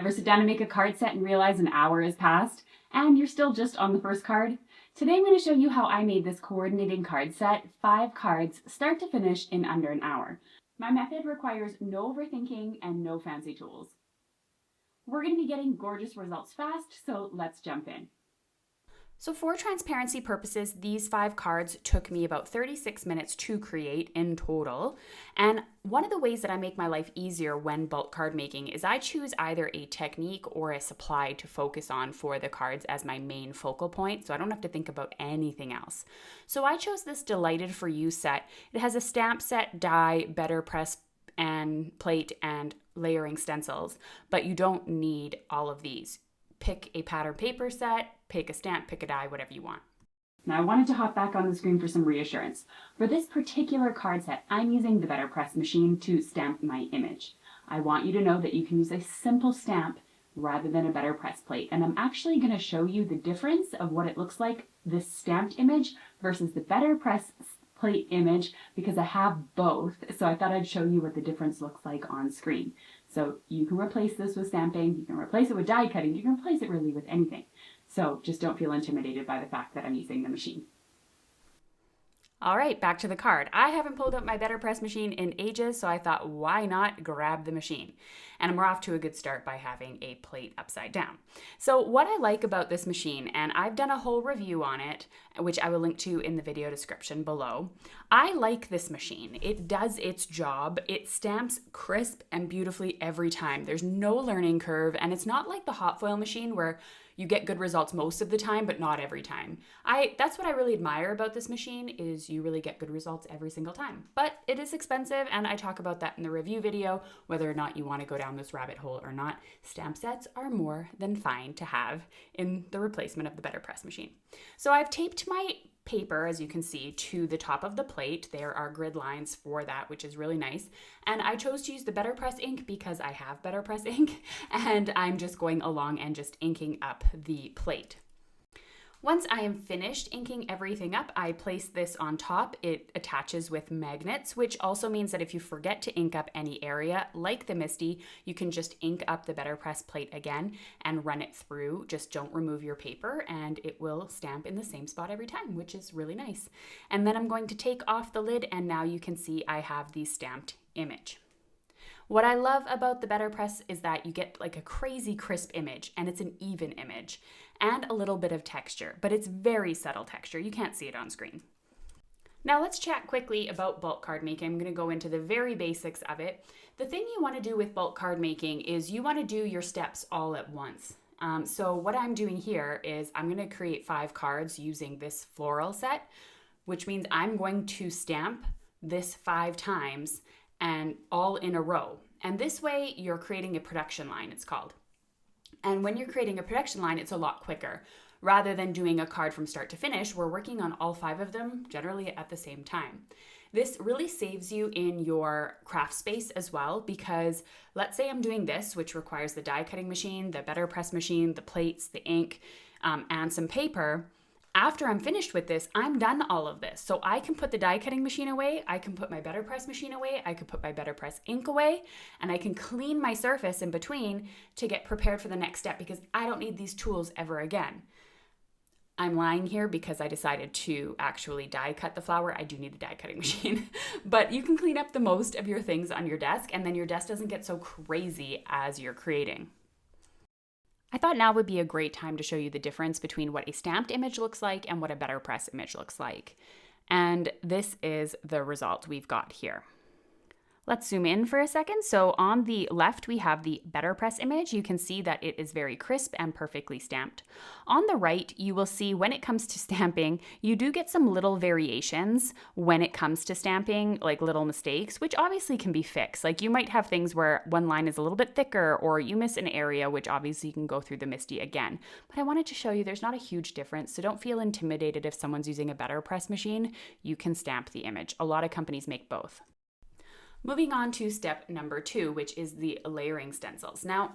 Ever sit down and make a card set and realize an hour has passed and you're still just on the first card? Today I'm going to show you how I made this coordinating card set, 5 cards, start to finish in under an hour. My method requires no overthinking and no fancy tools. We're going to be getting gorgeous results fast, so let's jump in. So for transparency purposes, these 5 cards took me about 36 minutes to create in total. And one of the ways that I make my life easier when bulk card making is I choose either a technique or a supply to focus on for the cards as my main focal point, so I don't have to think about anything else. So I chose this Delighted for You set. It has a stamp set, die, Betterpress and plate, and layering stencils, but you don't need all of these. Pick a pattern paper set, pick a stamp, pick a die, whatever you want. Now I wanted to hop back on the screen for some reassurance. For this particular card set, I'm using the Betterpress machine to stamp my image. I want you to know that you can use a simple stamp rather than a Betterpress plate. And I'm actually going to show you the difference of what it looks like, this stamped image versus the Betterpress plate image, because I have both. So I thought I'd show you what the difference looks like on screen. So you can replace this with stamping, you can replace it with die cutting, you can replace it really with anything. So just don't feel intimidated by the fact that I'm using the machine. All right, back to the card. I haven't pulled up my Betterpress machine in ages, so I thought, why not grab the machine? And we're off to a good start by having a plate upside down. So what I like about this machine, and I've done a whole review on it, which I will link to in the video description below. I like this machine. It does its job. It stamps crisp and beautifully every time. There's no learning curve, and it's not like the hot foil machine where you get good results most of the time, but not every time. That's what I really admire about this machine, is you really get good results every single time. But it is expensive, and I talk about that in the review video, whether or not you want to go down this rabbit hole or not. Stamp sets are more than fine to have in the replacement of the Betterpress machine. So I've taped my paper, as you can see, to the top of the plate. There are grid lines for that, which is really nice. And I chose to use the Betterpress ink because I have Betterpress ink, and I'm just going along and just inking up the plate. Once I am finished inking everything up, I place this on top. It attaches with magnets, which also means that if you forget to ink up any area, like the Misti, you can just ink up the Betterpress plate again and run it through. Just don't remove your paper and it will stamp in the same spot every time, which is really nice. And then I'm going to take off the lid, and now you can see I have the stamped image. What I love about the Betterpress is that you get like a crazy crisp image, and it's an even image and a little bit of texture, but it's very subtle texture. You can't see it on screen. Now let's chat quickly about bulk card making. I'm going to go into the very basics of it. The thing you want to do with bulk card making is you want to do your steps all at once. So what I'm doing here is I'm going to create 5 cards using this floral set, which means I'm going to stamp this 5 times and all in a row. And this way you're creating a production line, it's called. And when you're creating a production line, it's a lot quicker. Rather than doing a card from start to finish, we're working on all 5 of them generally at the same time. This really saves you in your craft space as well, because let's say I'm doing this, which requires the die cutting machine, the Betterpress machine, the plates, the ink, and some paper. After I'm finished with this, I'm done all of this. So I can put the die cutting machine away, I can put my Betterpress machine away, I could put my Betterpress ink away, and I can clean my surface in between to get prepared for the next step, because I don't need these tools ever again. I'm lying here because I decided to actually die cut the flower. I do need the die cutting machine, but you can clean up the most of your things on your desk, and then your desk doesn't get so crazy as you're creating. I thought now would be a great time to show you the difference between what a stamped image looks like and what a Betterpress image looks like. And this is the result we've got here. Let's zoom in for a second. So on the left, we have the Betterpress image. You can see that it is very crisp and perfectly stamped. On the right, you will see when it comes to stamping, you do get some little variations when it comes to stamping, like little mistakes, which obviously can be fixed. Like you might have things where one line is a little bit thicker, or you miss an area, which obviously you can go through the Misti again. But I wanted to show you there's not a huge difference, so don't feel intimidated if someone's using a Betterpress machine. You can stamp the image. A lot of companies make both. Moving on to step number 2, which is the layering stencils. Now,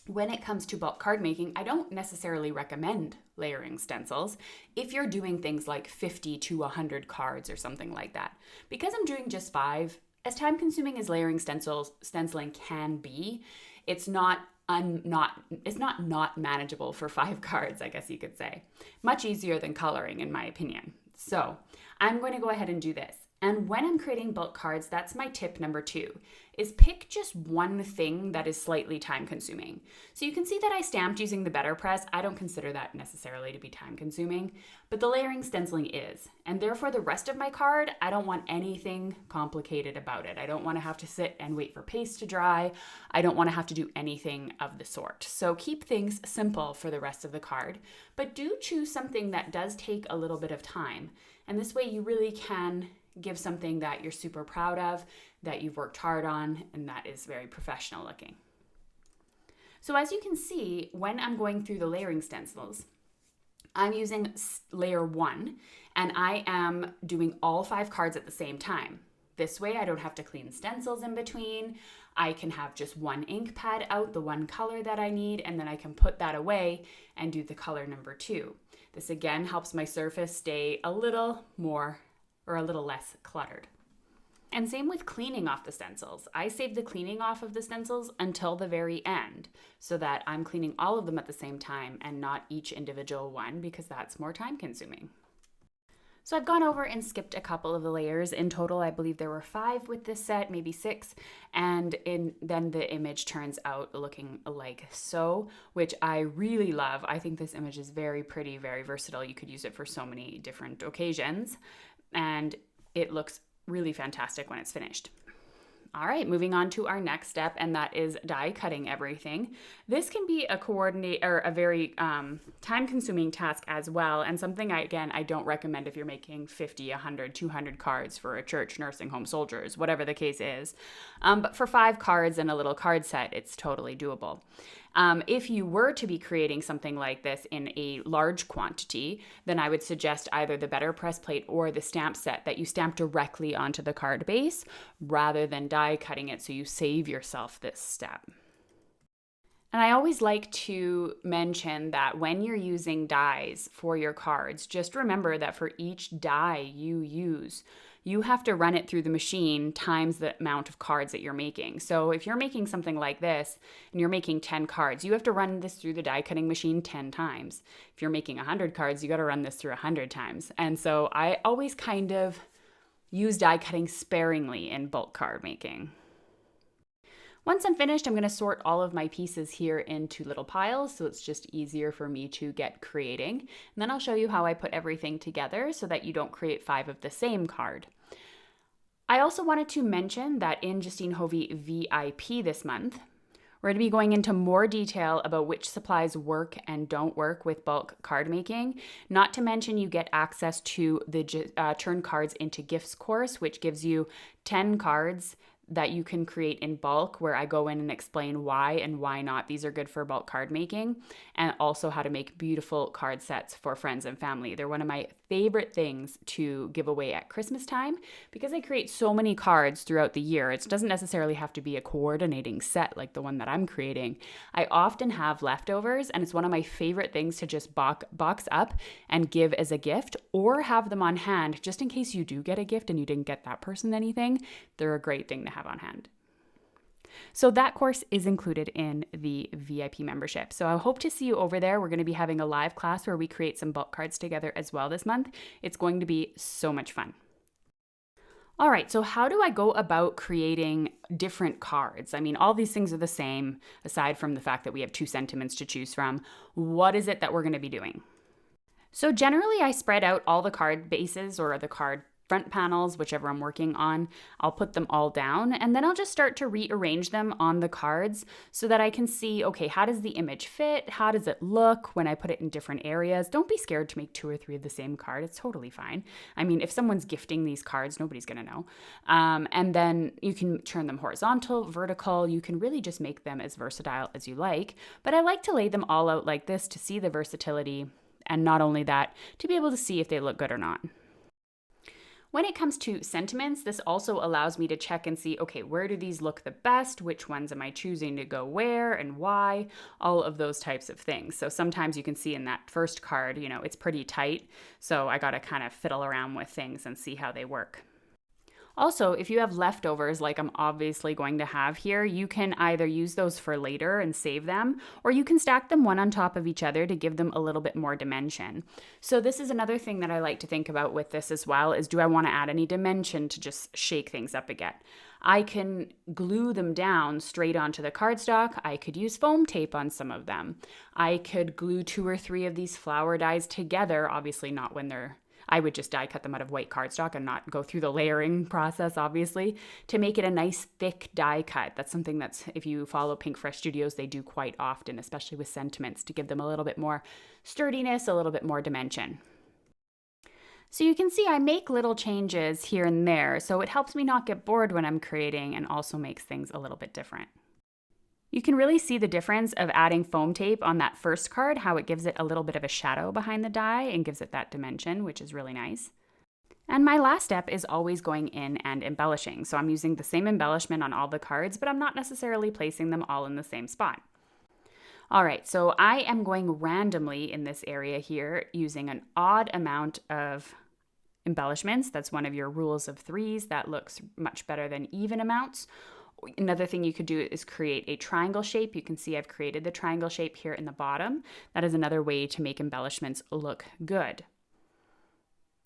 when it comes to bulk card making, I don't necessarily recommend layering stencils if you're doing things like 50 to 100 cards or something like that. Because I'm doing just 5, as time consuming as layering stenciling can be, it's not it's not manageable for 5 cards, I guess you could say. Much easier than coloring, in my opinion. So I'm going to go ahead and do this. And when I'm creating bulk cards, that's my tip number 2, is pick just one thing that is slightly time consuming. So you can see that I stamped using the Betterpress. I don't consider that necessarily to be time consuming, but the layering stenciling is. And therefore the rest of my card, I don't want anything complicated about it. I don't want to have to sit and wait for paste to dry. I don't want to have to do anything of the sort. So keep things simple for the rest of the card, but do choose something that does take a little bit of time. And this way you really can give something that you're super proud of, that you've worked hard on, and that is very professional looking. So as you can see, when I'm going through the layering stencils, I'm using layer 1, and I am doing all 5 cards at the same time. This way I don't have to clean stencils in between. I can have just one ink pad out, the one color that I need, and then I can put that away and do the color number 2. This again helps my surface stay a little more or a little less cluttered. And same with cleaning off the stencils. I save the cleaning off of the stencils until the very end so that I'm cleaning all of them at the same time and not each individual one, because that's more time consuming. So I've gone over and skipped a couple of the layers. In total, I believe there were 5 with this set, maybe 6. And then the image turns out looking like so, which I really love. I think this image is very pretty, very versatile. You could use it for so many different occasions. And it looks really fantastic when it's finished. All right, moving on to our next step, and that is die cutting everything. This can be a very time-consuming task as well, and something I don't recommend if you're making 50, 100, 200 cards for a church, nursing home, soldiers, whatever the case is. But for 5 cards and a little card set, it's totally doable. If you were to be creating something like this in a large quantity, then I would suggest either the Betterpress plate or the stamp set that you stamp directly onto the card base rather than die cutting it, so you save yourself this step. And I always like to mention that when you're using dies for your cards, just remember that for each die you use, you have to run it through the machine times the amount of cards that you're making. So if you're making something like this and you're making 10 cards, you have to run this through the die cutting machine 10 times. If you're making 100 cards, you got to run this through 100 times. And so I always kind of use die cutting sparingly in bulk card making. Once I'm finished, I'm going to sort all of my pieces here into little piles, so it's just easier for me to get creating. And then I'll show you how I put everything together so that you don't create 5 of the same card. I also wanted to mention that in Justine Hovey VIP this month, we're going to be going into more detail about which supplies work and don't work with bulk card making. Not to mention you get access to the Turn Cards into Gifts course, which gives you 10 cards that you can create in bulk, where I go in and explain why and why not these are good for bulk card making, and also how to make beautiful card sets for friends and family. They're one of my favorite things to give away at Christmas time because I create so many cards throughout the year. It doesn't necessarily have to be a coordinating set like the one that I'm creating. I often have leftovers, and it's one of my favorite things to just box up and give as a gift, or have them on hand just in case you do get a gift and you didn't get that person anything. They're a great thing to have on hand. So that course is included in the VIP membership. So I hope to see you over there. We're going to be having a live class where we create some bulk cards together as well this month. It's going to be so much fun. All right, so how do I go about creating different cards? I mean, all these things are the same, aside from the fact that we have 2 sentiments to choose from. What is it that we're going to be doing? So generally, I spread out all the card bases or the card front panels, whichever I'm working on. I'll put them all down, and then I'll just start to rearrange them on the cards so that I can see, okay, how does the image fit? How does it look when I put it in different areas? Don't be scared to make 2 or 3 of the same card. It's totally fine. I mean, if someone's gifting these cards, nobody's going to know. And then you can turn them horizontal, vertical. You can really just make them as versatile as you like. But I like to lay them all out like this to see the versatility, and not only that, to be able to see if they look good or not. When it comes to sentiments, this also allows me to check and see, okay, where do these look the best? Which ones am I choosing to go where and why? All of those types of things. So sometimes you can see in that first card, it's pretty tight. So I got to kind of fiddle around with things and see how they work. Also, if you have leftovers like I'm obviously going to have here, you can either use those for later and save them, or you can stack them one on top of each other to give them a little bit more dimension. So this is another thing that I like to think about with this as well, is do I want to add any dimension to just shake things up again? I can glue them down straight onto the cardstock. I could use foam tape on some of them. I could glue 2 or 3 of these flower dies together, obviously not when they're I would just die cut them out of white cardstock and not go through the layering process, obviously, to make it a nice thick die cut. That's something that's, if you follow Pinkfresh Studios, they do quite often, especially with sentiments, to give them a little bit more sturdiness, a little bit more dimension. So you can see I make little changes here and there, so it helps me not get bored when I'm creating and also makes things a little bit different. You can really see the difference of adding foam tape on that first card, how it gives it a little bit of a shadow behind the die and gives it that dimension, which is really nice. And my last step is always going in and embellishing. So I'm using the same embellishment on all the cards, but I'm not necessarily placing them all in the same spot. All right, so I am going randomly in this area here using an odd amount of embellishments. That's one of your rules of 3s. That looks much better than even amounts. Another thing you could do is create a triangle shape. You can see I've created the triangle shape here in the bottom. That is another way to make embellishments look good.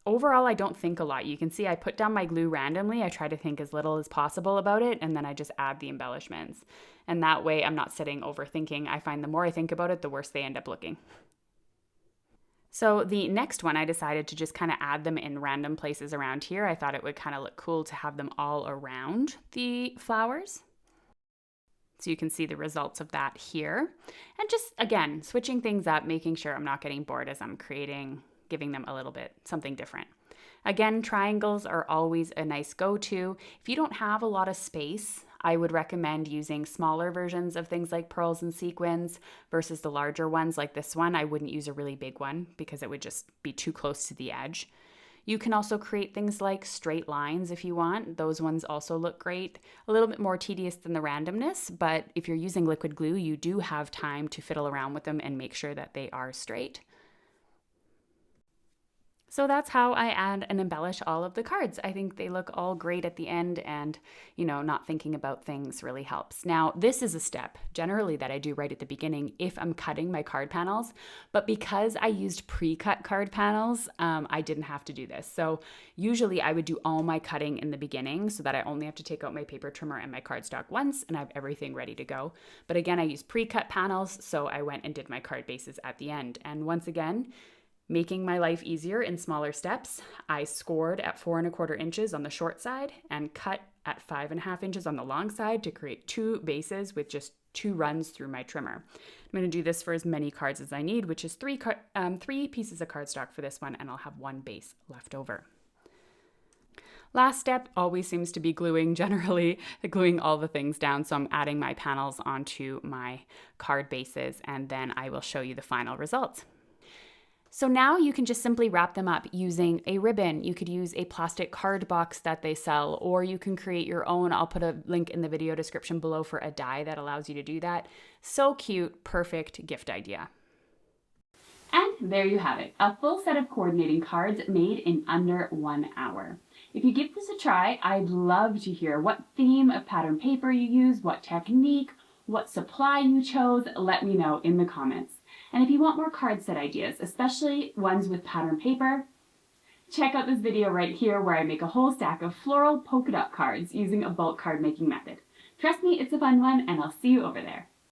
Overall, I don't think a lot. You can see I put down my glue randomly. I try to think as little as possible about it, and then I just add the embellishments. And that way I'm not sitting overthinking. I find the more I think about it, the worse they end up looking. So the next one, I decided to just kind of add them in random places around here. I thought it would kind of look cool to have them all around the flowers. So you can see the results of that here. And just, again, switching things up, making sure I'm not getting bored as I'm creating, giving them a little bit something different. Again, triangles are always a nice go-to. If you don't have a lot of space, I would recommend using smaller versions of things like pearls and sequins versus the larger ones like this one. I wouldn't use a really big one because it would just be too close to the edge. You can also create things like straight lines if you want. Those ones also look great. A little bit more tedious than the randomness, but if you're using liquid glue, you do have time to fiddle around with them and make sure that they are straight. So that's how I add and embellish all of the cards. I think they look all great at the end, and, not thinking about things really helps. Now, this is a step generally that I do right at the beginning if I'm cutting my card panels, but because I used pre-cut card panels, I didn't have to do this. So usually I would do all my cutting in the beginning so that I only have to take out my paper trimmer and my cardstock once and I have everything ready to go. But again, I used pre-cut panels, so I went and did my card bases at the end. And once again, making my life easier in smaller steps, I scored at 4 1/4 inches on the short side and cut at 5 1/2 inches on the long side to create 2 bases with just 2 runs through my trimmer. I'm going to do this for as many cards as I need, which is 3 pieces of cardstock for this one, and I'll have 1 base left over. Last step always seems to be gluing, generally gluing all the things down. So I'm adding my panels onto my card bases, and then I will show you the final results. So now you can just simply wrap them up using a ribbon. You could use a plastic card box that they sell, or you can create your own. I'll put a link in the video description below for a die that allows you to do that. So cute, perfect gift idea. And there you have it, a full set of coordinating cards made in under 1 hour. If you give this a try, I'd love to hear what theme of pattern paper you use, what technique, what supply you chose. Let me know in the comments. And if you want more card set ideas, especially ones with pattern paper, check out this video right here where I make a whole stack of floral polka dot cards using a bulk card making method. Trust me, it's a fun one, and I'll see you over there.